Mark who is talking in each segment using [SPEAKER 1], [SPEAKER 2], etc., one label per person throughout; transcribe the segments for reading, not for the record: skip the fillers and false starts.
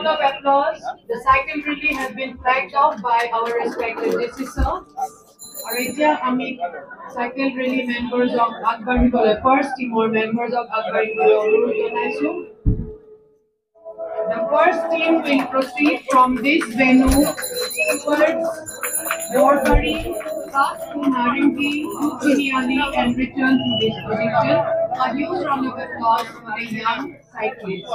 [SPEAKER 1] round of applause. The cycle rally has been flagged off by our respected DC sir. Arithya Amit, cycle rally members of Akbari Bole, first team or members of Akbari Bole, the first team will proceed from this venue towards Borgari, pass to Narangi, to Chiniali and return to this position. A huge round of applause for the young cyclists.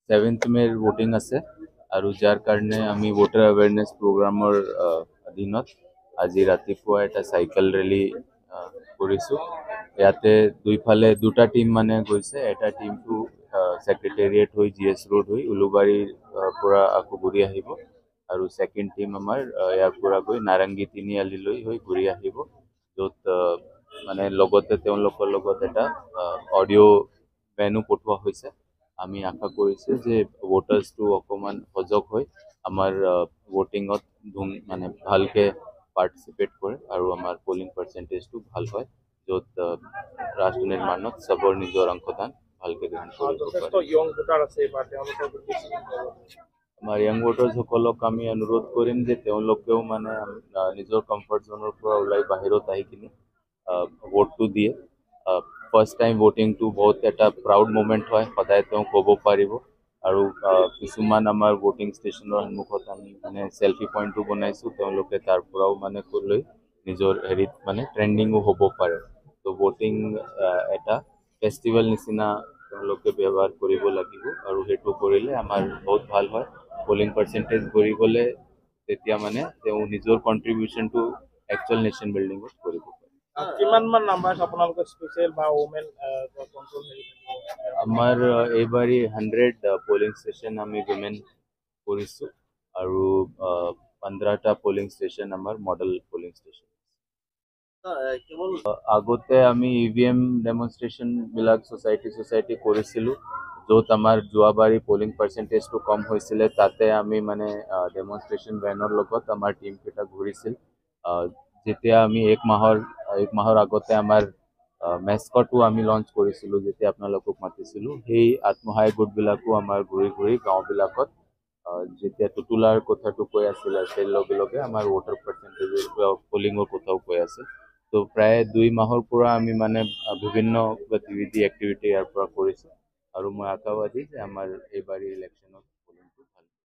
[SPEAKER 2] Seventh में voting আছে আৰু যাৰ কাৰণে আমি voter awareness প্ৰগ্ৰামৰ অধীনত আজি ৰাতিপুৱা এটা সাইকেল ৰেলী কৰিছো ইয়াতে দুইফালে দুটা টিম মানে গৈছে এটা টিমটো সেক্ৰেটাৰিয়েট হৈ জিএছ ৰোড হৈ উলুবাৰীৰ পৰা আকৌ ঘূৰি আহিব আৰু সেকেন্ড টিম আমাৰ ইয়াৰ পৰা গৈ নাৰাংগী তিনিআলিলৈ হৈ ঘূৰি আহিব য'ত মানে লগতে তেওঁলোকৰ লগত এটা অডিঅ' ভেনু পঠোৱা হৈছে আমি আশা কৰিছো যে ভোটাৰ্সটো অকমান সজাগ হৈ আমাৰ ভোটিংত মানে ভালকে পাৰ্টিসিপেট কৰে আৰু আমাৰ পোলিং পাৰ্চেন্টেজটো ভাল হয় য'ত ৰাষ্ট্ৰ নিৰ্মাণত সবৰ নিজৰ অংশদান ভালকে গ্ৰহণ কৰিব আমাৰ ইয়াং ভোটাৰ্সসকলক আমি অনুৰোধ কৰিম যে তেওঁলোকেও মানে নিজৰ কমফৰ্ট জোনৰ পৰা ওলাই বাহিৰত আহি কিনে ভোটটো দিয়ে ফাৰ্ষ্ট টাইম ভোটিংটো বহুত এটা প্ৰাউড মোমেন্ট হয় সদায় তেওঁ ক'ব পাৰিব আৰু কিছুমান আমাৰ ভোটিং ষ্টেচনৰ সন্মুখত আমি মানে সেলফি পইণ্টটো বনাইছো তেওঁলোকে তাৰ পৰাও মানে লৈ নিজৰ হেৰিত মানে ট্ৰেণ্ডিঙো হ'ব পাৰে তো ভোটিং এটা ফেষ্টিভেল নিচিনা তেওঁলোকে ব্যৱহাৰ কৰিব লাগিব আৰু সেইটো কৰিলে আমাৰ বহুত ভাল হয় পোলিং পাৰ্চেন্টেজ কৰি গ'লে তেতিয়া মানে তেওঁ নিজৰ কন্ট্ৰিবিউশনটো একচুৱেল নেশ্যন বিল্ডিঙত কৰিব
[SPEAKER 3] কিমান মান নাম্বাৰ আপোনালোকৰ স্পেশাল বা ওমেন কন্ট্ৰোল হেৰি
[SPEAKER 2] আমাৰ এইবাৰী 100 পোলিং ষ্টেচন আমি উইমেন কৰিছো আৰু 15টা পোলিং ষ্টেচন আমাৰ মডেল পোলিং ষ্টেচন আগতে আমি ইভিএম ডেমনষ্ট্ৰেশন বিলাক সোসাইটি কৰিছিলো য'ত আমাৰ যোৱাবাৰী পোলিং পাৰ্চেন্টেজটো কম হৈছিলে তাতে আমি মানে ডেমনষ্ট্ৰেশন ভেনৰ লগত আমাৰ টিম কেইটা ঘূৰিছিল যেতিয়া আমি এক মাহৰ আগতে আমাৰ মেস্কটো আমি লঞ্চ কৰিছিলো যেতিয়া আপোনালোকক মাতিছিলো সেই আত্মসহায়ক গোটবিলাকো আমাৰ ঘূৰি গাঁওবিলাকত যেতিয়া টুটুলাৰ কথাটো কৈ আছিল সেই লগে আমাৰ ভোটাৰ পাৰ্চেন্টেজৰ পোলিঙৰ কথাও কৈ আছিল তো প্ৰায় 2 মাহৰ পৰা আমি মানে বিভিন্ন গতিবিধি এক্টিভিটি ইয়াৰ পৰা কৰিছো আৰু মই আশাবাদী যে আমাৰ এইবাৰী ইলেকশ্যনত